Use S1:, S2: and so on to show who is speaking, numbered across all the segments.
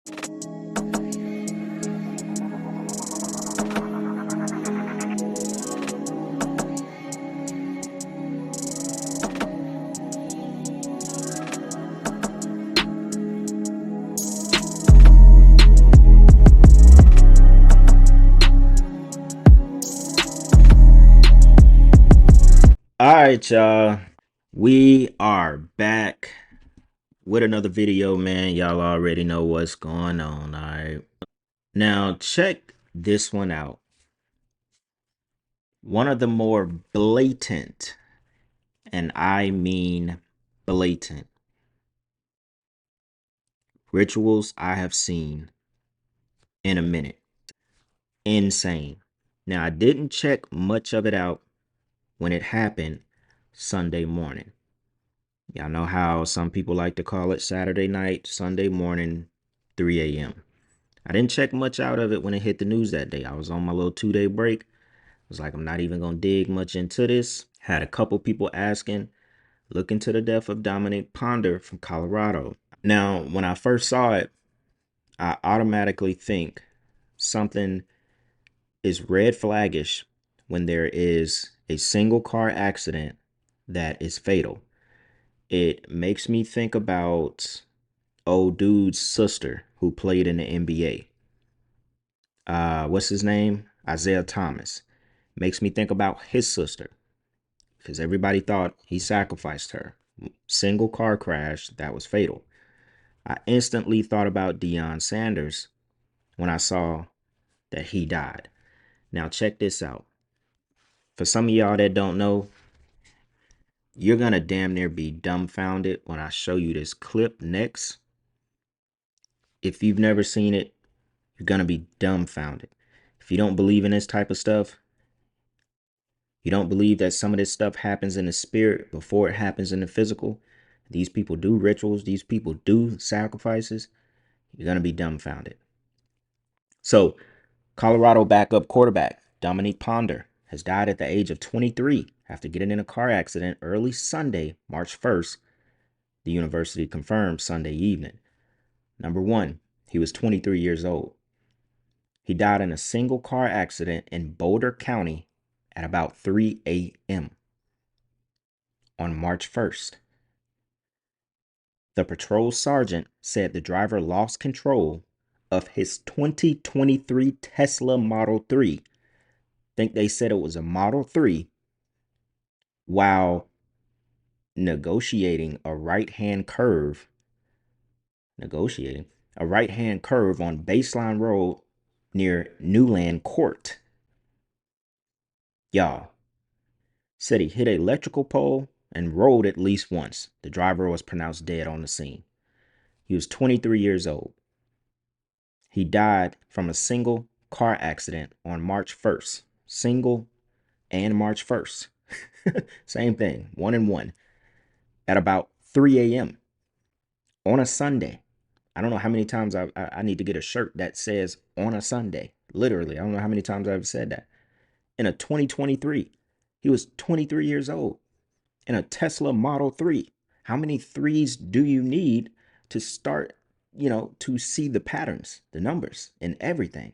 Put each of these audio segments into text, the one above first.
S1: All right, y'all. We are back with another video, man. Y'all already know what's going on. All right. Now, check this one out. One of the more blatant, and I mean blatant, rituals I have seen in a minute. Insane. Now, I didn't check much of it out when it happened Sunday morning. Y'all know how some people like to call it Saturday night, Sunday morning, 3 a.m. I didn't check much out of it when it hit the news that day. I was on my little 2 day break. I was like, I'm not even going to dig much into this. Had a couple people asking, look into the death of Dominique Ponder from Colorado. Now, when I first saw it, I automatically think something is red flaggish when there is a single car accident that is fatal. It makes me think about old dude's sister who played in the NBA. What's his name? Isaiah Thomas. Makes me think about his sister because everybody thought he sacrificed her. Single car crash that was fatal. I instantly thought about Deion Sanders when I saw that he died. Now, check this out. For some of y'all that don't know, you're going to damn near be dumbfounded when I show you this clip next. If you've never seen it, you're going to be dumbfounded. If you don't believe in this type of stuff, you don't believe that some of this stuff happens in the spirit before it happens in the physical. These people do rituals. These people do sacrifices. You're going to be dumbfounded. So, Colorado backup quarterback Dominique Ponder has died at the age of 23 after getting in a car accident early Sunday, March 1st, the university confirmed Sunday evening. Number one, he was 23 years old. He died in a single car accident in Boulder County at about 3 a.m. on March 1st. The patrol sergeant said the driver lost control of his 2023 Tesla Model 3. Think they said it was a Model 3 while negotiating a right-hand curve on Baseline Road near Newland Court. Y'all, said he hit an electrical pole and rolled at least once. The driver was pronounced dead on the scene. He was 23 years old. He died from a single car accident on March 1st. Single and March 1st. Same thing, 1 and 1. At about 3 a.m. on a Sunday. I don't know how many times I need to get a shirt that says on a Sunday. Literally, I don't know how many times I've said that. In a 2023, he was 23 years old in a Tesla Model 3. How many threes do you need to start, to see the patterns, the numbers, and everything?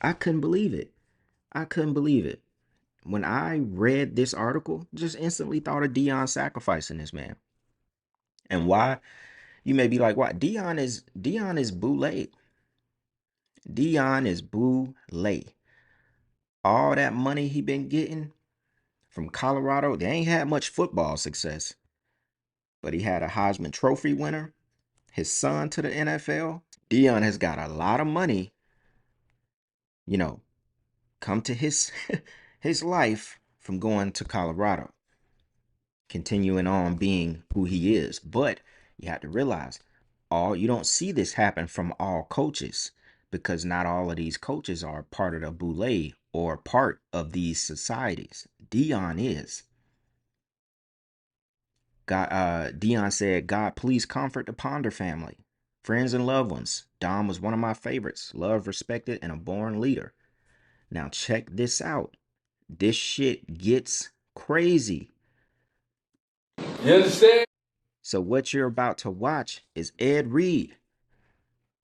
S1: I couldn't believe it. I couldn't believe it. When I read this article, just instantly thought of Deion sacrificing this man. And why? You may be like, why? Deion is boule. Deion is boule. All that money he been getting from Colorado, they ain't had much football success. But he had a Heisman Trophy winner, his son to the NFL. Deion has got a lot of money, you know, come to his his life from going to Colorado, continuing on being who he is. But you have to realize, you don't see this happen from all coaches because not all of these coaches are part of the boule or part of these societies. Deion is. God, Deion said, God, please comfort the Ponder family, friends and loved ones. Dom was one of my favorites, loved, respected, and a born leader. Now check this out. This shit gets crazy.
S2: You understand?
S1: So what you're about to watch is Ed Reed.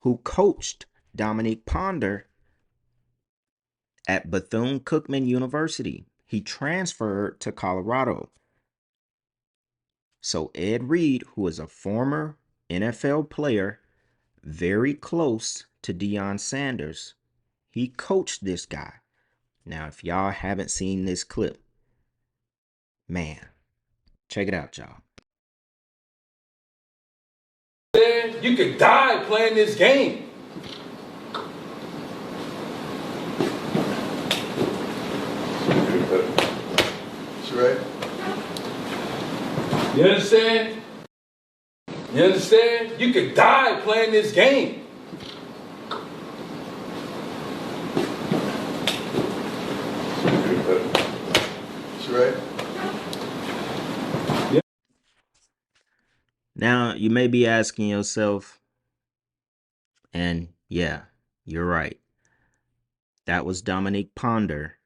S1: who coached Dominique Ponder at Bethune-Cookman University. He transferred to Colorado. So Ed Reed, who is a former NFL player, very close to Deion Sanders, he coached this guy. Now, if y'all haven't seen this clip, man, check it out, y'all.
S2: You could die playing this game.
S3: That's right.
S2: You understand? You understand? You could die playing this game.
S3: That's right.
S1: Now, you may be asking yourself, and yeah, you're right. That was Dominique Ponder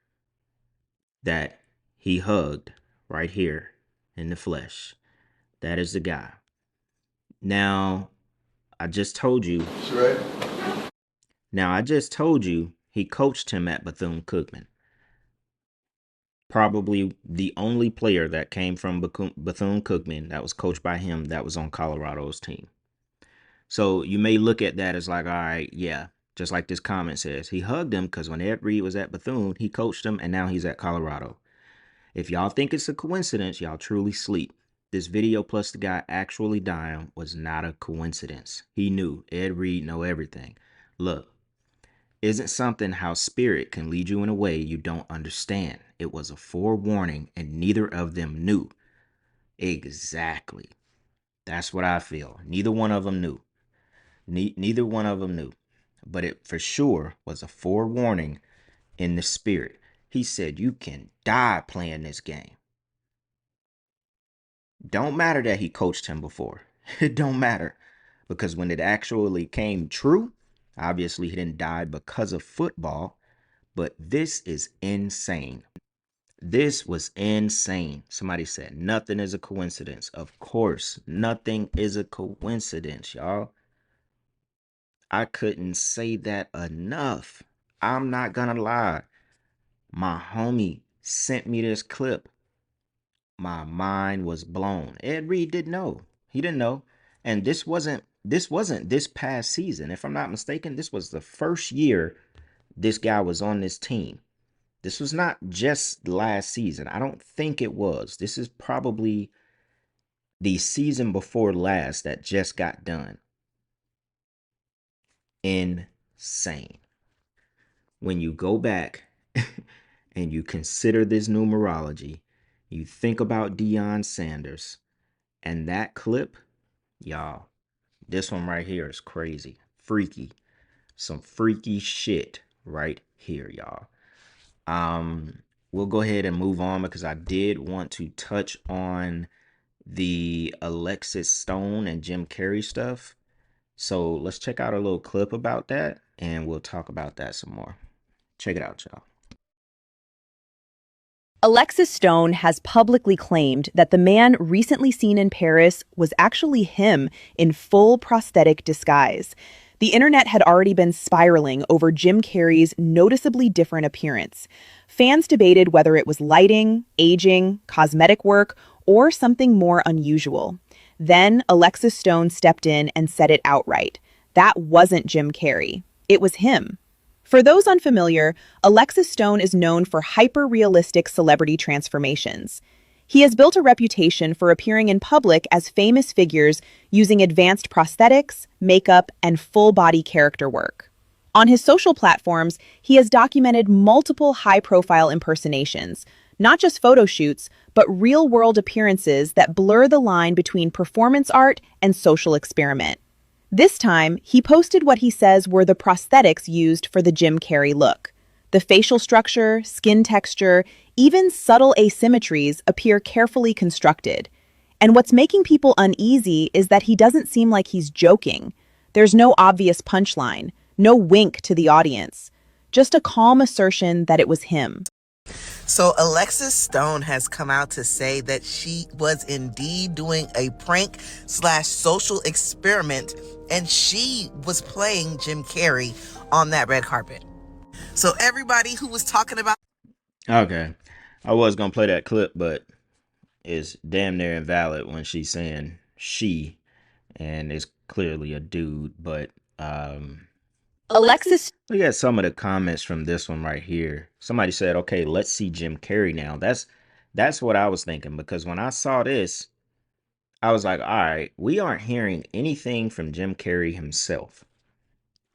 S1: that he hugged right here in the flesh. That is the guy. Now, I just told you.
S3: That's right.
S1: Now, I just told you he coached him at Bethune-Cookman. Probably the only player that came from Bethune-Cookman that was coached by him that was on Colorado's team. So you may look at that as like, all right, yeah, just like this comment says. He hugged him because when Ed Reed was at Bethune, he coached him, and now he's at Colorado. If y'all think it's a coincidence, y'all truly sleep. This video plus the guy actually dying was not a coincidence. He knew. Ed Reed know everything. Look, isn't something how spirit can lead you in a way you don't understand. It was a forewarning, and neither of them knew. Exactly. That's what I feel. Neither one of them knew. Neither one of them knew. But it for sure was a forewarning in the spirit. He said, you can die playing this game. Don't matter that he coached him before. It don't matter. Because when it actually came true, obviously he didn't die because of football. But this is insane. This was insane. Somebody said nothing is a coincidence. Of course, nothing is a coincidence, y'all. I couldn't say that enough. I'm not gonna lie. My homie sent me this clip. My mind was blown. Ed Reed didn't know. He didn't know. And this wasn't this past season. If I'm not mistaken, this was the first year this guy was on this team. This was not just last season. I don't think it was. This is probably the season before last that just got done. Insane. When you go back and you consider this numerology, you think about Deion Sanders, and that clip, y'all, this one right here is crazy. Freaky. Some freaky shit right here, y'all. We'll go ahead and move on because I did want to touch on the Alexis Stone and Jim Carrey stuff. So let's check out a little clip about that, and we'll talk about that some more. Check it out, y'all.
S4: Alexis Stone has publicly claimed that the man recently seen in Paris was actually him in full prosthetic disguise. The internet had already been spiraling over Jim Carrey's noticeably different appearance. Fans debated whether it was lighting, aging, cosmetic work, or something more unusual. Then Alexis Stone stepped in and said it outright. That wasn't Jim Carrey. It was him. For those unfamiliar, Alexis Stone is known for hyper-realistic celebrity transformations. He has built a reputation for appearing in public as famous figures using advanced prosthetics, makeup, and full-body character work. On his social platforms, he has documented multiple high-profile impersonations, not just photo shoots, but real-world appearances that blur the line between performance art and social experiment. This time, he posted what he says were the prosthetics used for the Jim Carrey look. The facial structure, skin texture, even subtle asymmetries appear carefully constructed. And what's making people uneasy is that he doesn't seem like he's joking. There's no obvious punchline, no wink to the audience, just a calm assertion that it was him.
S5: So Alexis Stone has come out to say that she was indeed doing a prank slash social experiment, and she was playing Jim Carrey on that red carpet. So everybody who was talking about
S1: Okay. I was gonna play that clip, but it's damn near invalid when she's saying she, and it's clearly a dude. But
S4: Alexis
S1: look at some of the comments from this one right here. Somebody said, "Okay, let's see Jim Carrey now." That's what I was thinking, because when I saw this, I was like, "All right, we aren't hearing anything from Jim Carrey himself."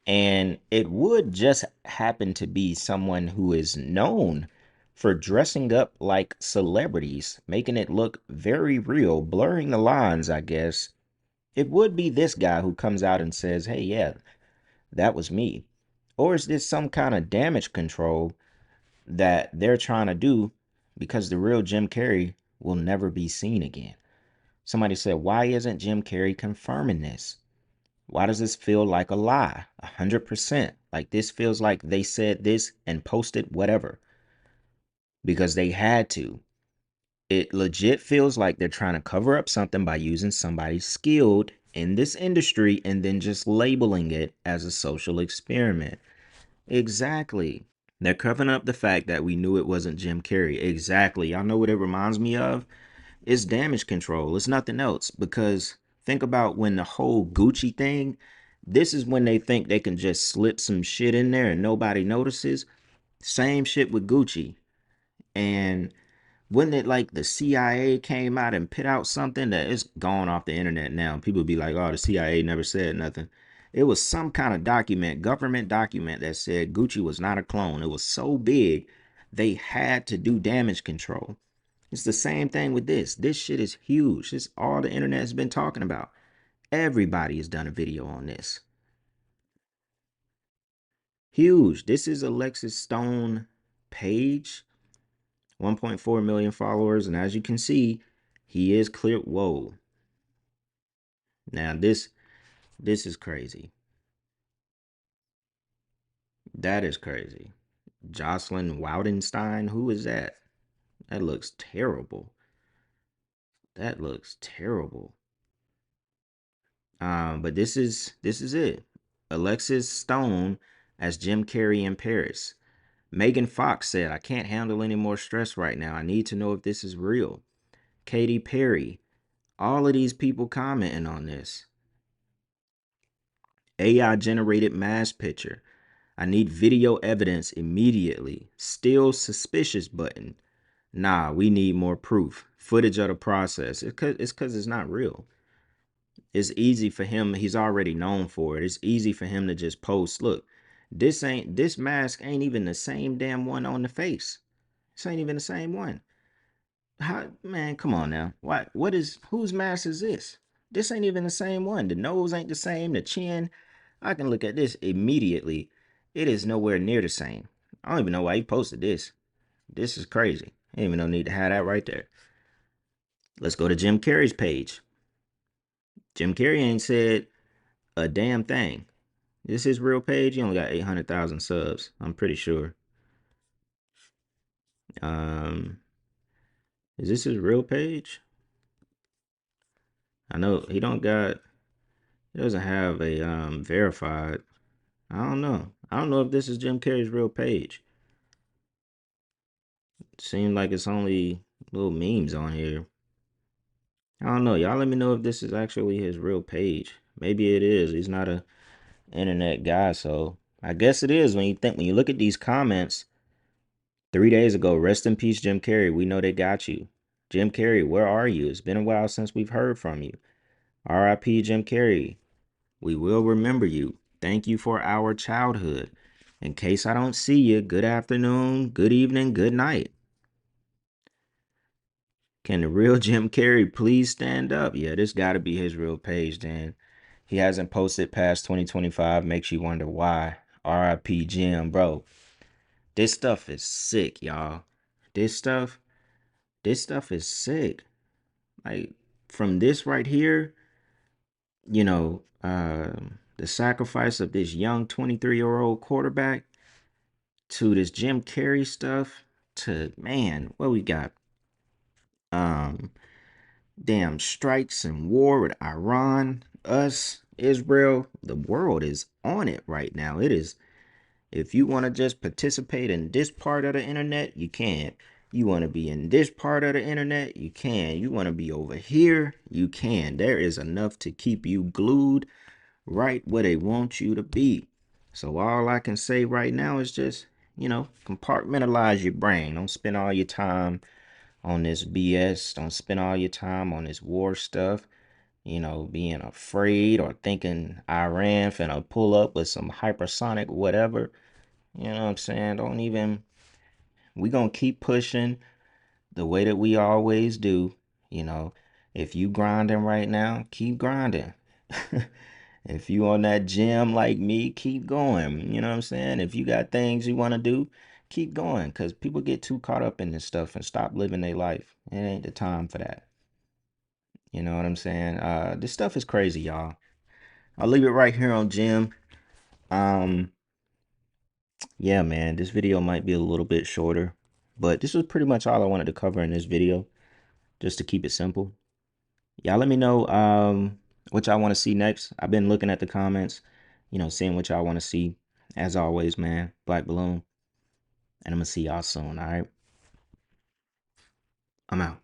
S1: And it would just happen to be someone who is known for dressing up like celebrities, making it look very real, blurring the lines, I guess. It would be this guy who comes out and says, "Hey, yeah, that was me." Or is this some kind of damage control that they're trying to do because the real Jim Carrey will never be seen again? Somebody said, "Why isn't Jim Carrey confirming this? Why does this feel like a lie? 100%. Like this feels like they said this and posted whatever because they had to." It legit feels like they're trying to cover up something by using somebody skilled in this industry and then just labeling it as a social experiment. Exactly. They're covering up the fact that we knew it wasn't Jim Carrey. Exactly. Y'all know what it reminds me of? It's damage control. It's nothing else. Because think about when the whole Gucci thing, this is when they think they can just slip some shit in there and nobody notices. Same shit with Gucci. And when it like the CIA came out and put out something that is gone off the internet now, people be like, "Oh, the CIA never said nothing." It was some kind of document, government document, that said Gucci was not a clone. It was so big, they had to do damage control. It's the same thing with this. This shit is huge. It's all the internet has been talking about. Everybody has done a video on this. Huge. This is Alexis Stone page. 1.4 million followers. And as you can see, he is clear. Whoa. Now this is crazy. That is crazy. Jocelyn Woudenstein. Who is that? That looks terrible. That looks terrible. But this is it. Alexis Stone as Jim Carrey in Paris. Megan Fox said, "I can't handle any more stress right now. I need to know if this is real." Katy Perry. All of these people commenting on this. AI generated mass picture. "I need video evidence immediately. Still suspicious button. Nah, we need more proof. Footage of the process." It's because it's not real. It's easy for him. He's already known for it. It's easy for him to just post, "Look, this mask ain't even the same damn one on the face. This ain't even the same one." How, man, come on now. What is, whose mask is this? This ain't even the same one. The nose ain't the same, the chin. I can look at this immediately. It is nowhere near the same. I don't even know why he posted this. This is crazy. I ain't even no need to have that right there. Let's go to Jim Carrey's page. Jim Carrey ain't said a damn thing. This is his real page. He only got 800,000 subs, I'm pretty sure. Um, is this his real page? I know he doesn't have a verified. I don't know. I don't know if this is Jim Carrey's real page. Seems like it's only little memes on here. I don't know. Y'all let me know if this is actually his real page. Maybe it is. He's not a internet guy, so I guess it is when you look at these comments. 3 days ago, "Rest in peace, Jim Carrey. We know they got you." Jim Carrey, where are you? It's been a while since we've heard from you. R.I.P. Jim Carrey. We will remember you. Thank you for our childhood. In case I don't see you, good afternoon, good evening, good night. Can the real Jim Carrey please stand up? Yeah, this got to be his real page, Dan. He hasn't posted past 2025. Makes you wonder why. R.I.P. Jim, bro. This stuff is sick, y'all. This stuff, this stuff is sick. Like, from this right here, the sacrifice of this young 23-year-old quarterback to this Jim Carrey stuff. to, man, what we got? Um, damn strikes and war with Iran, us, Israel. The world is on it right now. It is. If you want to just participate in this part of the internet, you can. You want to be in this part of the internet, you can. You want to be over here, you can. There is enough to keep you glued right where they want you to be. So all I can say right now is just, compartmentalize your brain. Don't spend all your time on this BS. Don't spend all your time on this war stuff. Being afraid or thinking Iran finna pull up with some hypersonic whatever. You know what I'm saying? Don't even, we gonna keep pushing the way that we always do. You know, if you grinding right now, keep grinding. If you on that gym like me, keep going. You know what I'm saying? If you got things you want to do, keep going. Because people get too caught up in this stuff and stop living their life. It ain't the time for that. You know what I'm saying? This stuff is crazy, y'all. I'll leave it right here on Jim. Um, yeah, man, this video might be a little bit shorter, but this was pretty much all I wanted to cover in this video, just to keep it simple. Y'all let me know what y'all want to see next. I've been looking at the comments, seeing what y'all want to see. As always, man, Black Balloon, and I'm gonna see y'all soon, all right? I'm out.